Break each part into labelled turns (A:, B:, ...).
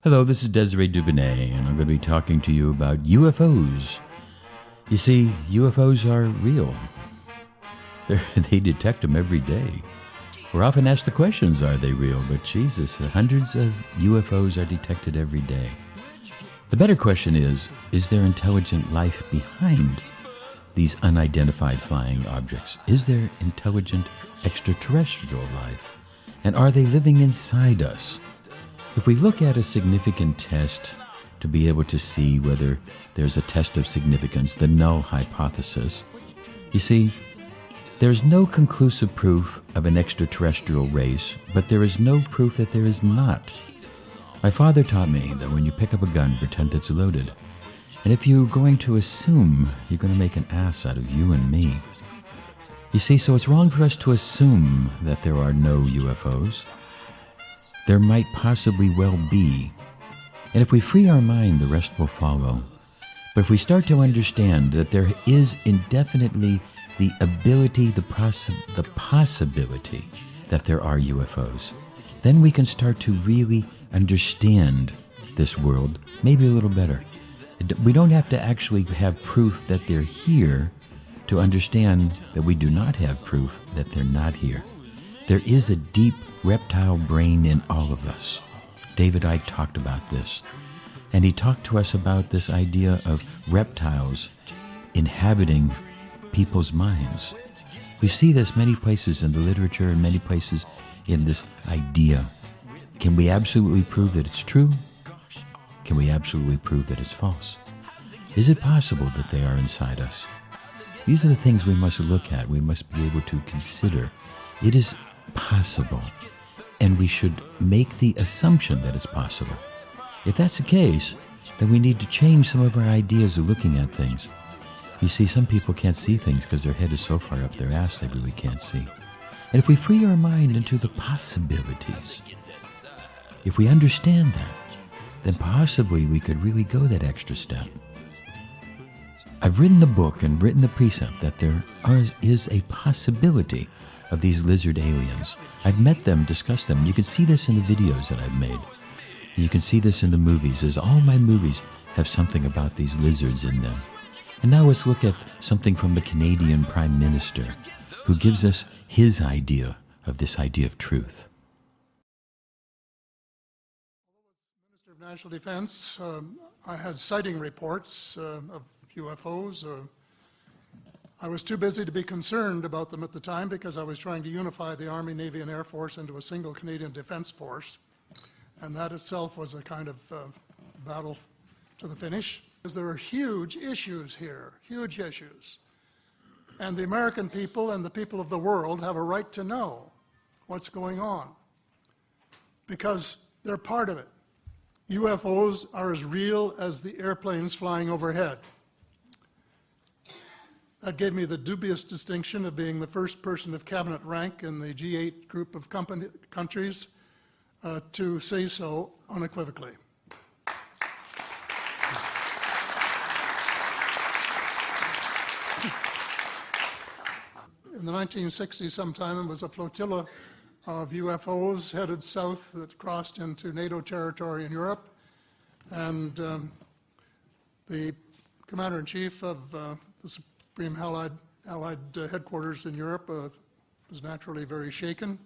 A: Hello, this is Desiree Dubonnet, and I'm going to be talking to you about UFOs. You see, UFOs are real. They detect them every day. We're often asked the questions, are they real? But Jesus, hundreds of UFOs are detected every day. The better question is there intelligent life behind these unidentified flying objects? Is there intelligent extraterrestrial life? And are they living inside us? If we look at a significant test to be able to see whether there's a test of significance, the null hypothesis, you see, there's no conclusive proof of an extraterrestrial race, but there is no proof that there is not. My father taught me that when you pick up a gun, pretend it's loaded. And if you're going to assume, you're going to make an ass out of you and me. You see, so it's wrong for us to assume that there are no UFOs. There might possibly well be. And if we free our mind, the rest will follow. But if we start to understand that there is indefinitely the ability, the possibility that there are UFOs, then we can start to really understand this world maybe a little better. We don't have to actually have proof that they're here to understand that we do not have proof that they're not here. There is a deep reptile brain in all of us. David Icke talked about this. And he talked to us about this idea of reptiles inhabiting people's minds. We see this many places in the literature and many places in this idea. Can we absolutely prove that it's true? Can we absolutely prove that it's false? Is it possible that they are inside us? These are the things we must look at. We must be able to consider. It is possible, and we should make the assumption that it's possible. If that's the case, then we need to change some of our ideas of looking at things. You see, some people can't see things because their head is so far up their ass they really can't see. And if we free our mind into the possibilities, if we understand that, then possibly we could really go that extra step. I've written the book and written the precept that there is a possibility of these lizard aliens. I've met them, discussed them. You can see this in the videos that I've made. You can see this in the movies, as all my movies have something about these lizards in them. And now let's look at something from the Canadian Prime Minister, who gives us his idea of this idea of truth.
B: Minister of National Defense, I had sighting reports of UFOs. I was too busy to be concerned about them at the time because I was trying to unify the Army, Navy, and Air Force into a single Canadian Defence Force. And that itself was a kind of battle to the finish. Because there are huge issues here, huge issues. And the American people and the people of the world have a right to know what's going on because they're part of it. UFOs are as real as the airplanes flying overhead. That gave me the dubious distinction of being the first person of cabinet rank in the G8 group of countries to say so unequivocally. In the 1960s sometime, there was a flotilla of UFOs headed south that crossed into NATO territory in Europe. And the commander-in-chief of the Supreme Allied headquarters in Europe was naturally very shaken.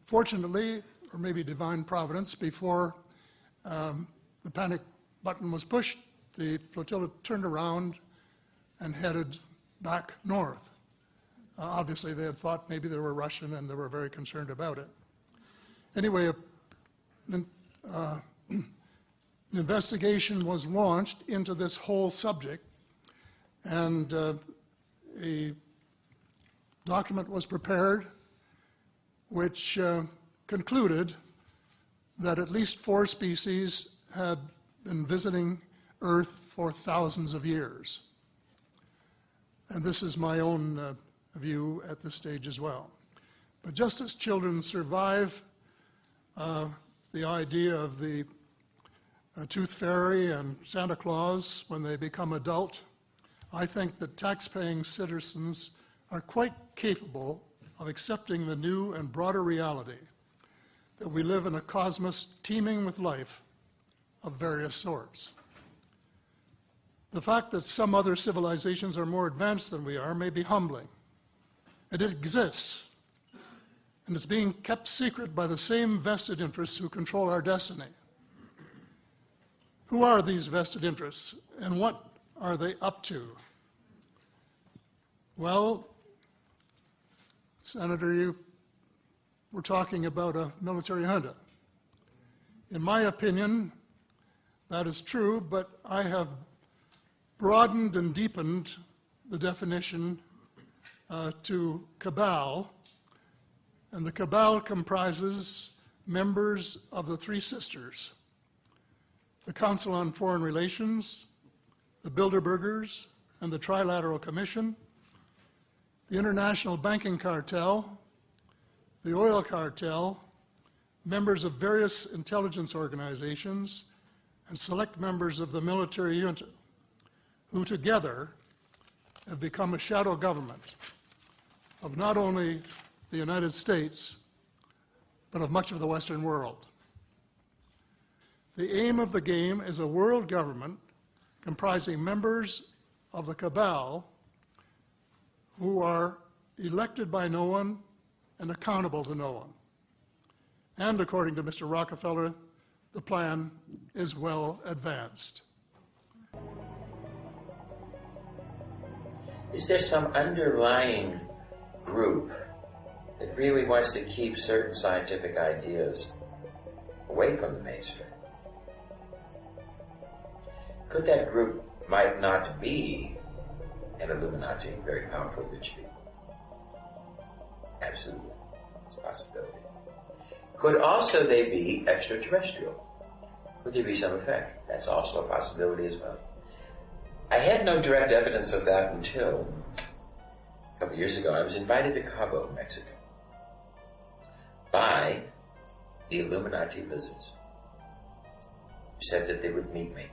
B: Fortunately, or maybe divine providence, before the panic button was pushed, the flotilla turned around and headed back north. Obviously, they had thought maybe they were Russian and they were very concerned about it. Anyway, an investigation was launched into this whole subject, and a document was prepared which concluded that at least 4 species had been visiting Earth for thousands of years. And this is my own view at this stage as well. But just as children survive the idea of the Tooth Fairy and Santa Claus when they become adult, I think that tax-paying citizens are quite capable of accepting the new and broader reality that we live in a cosmos teeming with life of various sorts. The fact that some other civilizations are more advanced than we are may be humbling. And it exists, and it's being kept secret by the same vested interests who control our destiny. Who are these vested interests, and what are they up to? Well, Senator, you were talking about a military junta. In my opinion, that is true, but I have broadened and deepened the definition to cabal, and the cabal comprises members of the Three Sisters: the Council on Foreign Relations, the Bilderbergers, and the Trilateral Commission, the International Banking Cartel, the Oil Cartel, members of various intelligence organizations, and select members of the military junta, who together have become a shadow government of not only the United States, but of much of the Western world. The aim of the game is a world government comprising members of the cabal who are elected by no one and accountable to no one. And according to Mr. Rockefeller, the plan is well advanced.
C: Is there some underlying group that really wants to keep certain scientific ideas away from the mainstream? Could that group might not be an Illuminati, very powerful rich people? Absolutely. It's a possibility. Could also they be extraterrestrial? Could there be some effect? That's also a possibility as well. I had no direct evidence of that until a couple years ago. I was invited to Cabo, Mexico, by the Illuminati lizards, who said that they would meet me.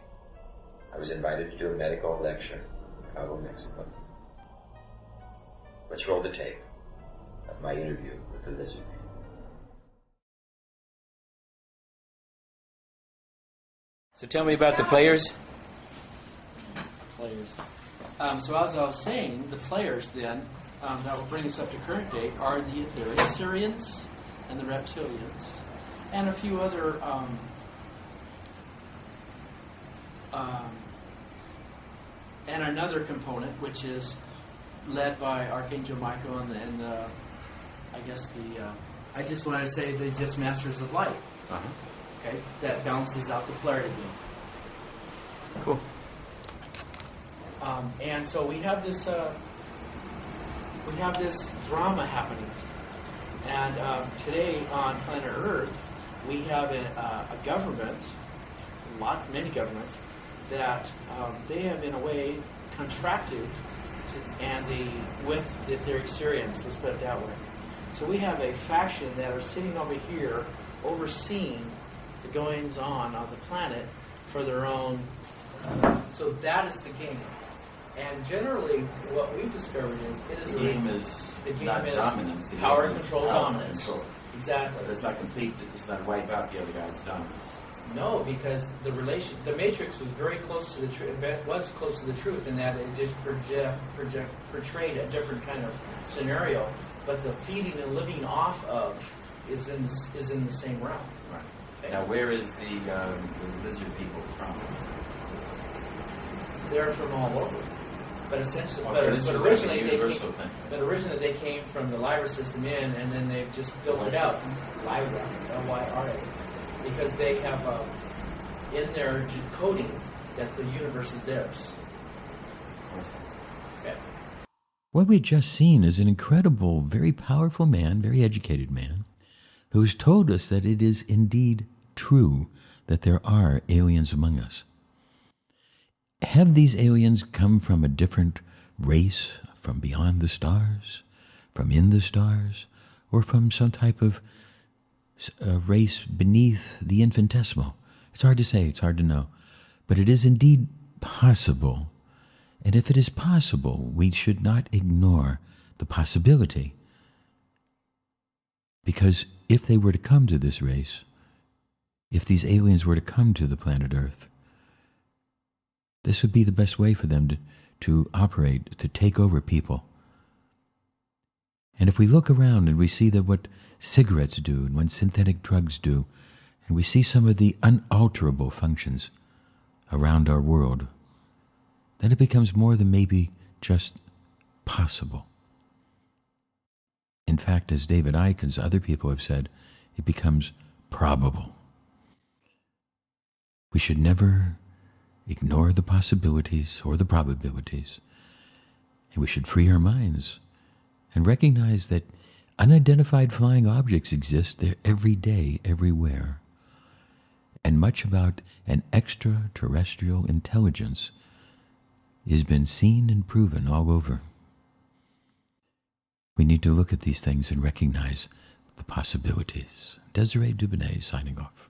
C: I was invited to do a medical lecture in Cabo, Mexico. Let's roll the tape of my interview with the lizard man. So tell me about the players.
D: So as I was saying, the players then that will bring us up to current date are the Assyrians and the reptilians, and a few other and another component which is led by Archangel Michael and I just wanted to say they're just masters of light. Okay, that balances out the polarity beam.
C: Cool.
D: And so we have this drama happening, and today on planet Earth we have a government, many governments, that they have in a way contracted with the etheric Syrians. Let's put it that way. So we have a faction that are sitting over here, overseeing the goings on the planet for their own. So that is the game. And generally, what we've discovered is
E: the game is not dominance. The
D: power,
E: game is
D: control,
E: power,
D: dominance.
E: Control.
D: Exactly.
E: But it's not complete. It's not wipe out the other guy's dominance.
D: No, because the Matrix was very close to the truth. Was close to the truth in that it just portrayed a different kind of scenario. But the feeding and living off of is in the same realm.
E: Right.
D: Okay?
E: Now, where is the lizard people from?
D: They're from all over. But essentially,
E: Okay,
D: but originally
E: universal thing.
D: they came from the Lyra system and then they've just filtered out Lyra, Lyra, because they have in their coding that the universe is theirs. Okay.
A: What we've just seen is an incredible, very powerful man, very educated man, who has told us that it is indeed true that there are aliens among us. Have these aliens come from a different race, from beyond the stars, from in the stars, or from some type of race beneath the infinitesimal? It's hard to say, it's hard to know. But it is indeed possible. And if it is possible, we should not ignore the possibility. Because if they were to come to this race, if these aliens were to come to the planet Earth, this would be the best way for them to operate, to take over people. And if we look around and we see that what cigarettes do and what synthetic drugs do, and we see some of the unalterable functions around our world, then it becomes more than maybe just possible. In fact, as David Icke and other people have said, it becomes probable. We should never ignore the possibilities or the probabilities, and we should free our minds and recognize that unidentified flying objects exist there every day, everywhere. And much about an extraterrestrial intelligence has been seen and proven all over. We need to look at these things and recognize the possibilities. Desiree Dubonnet signing off.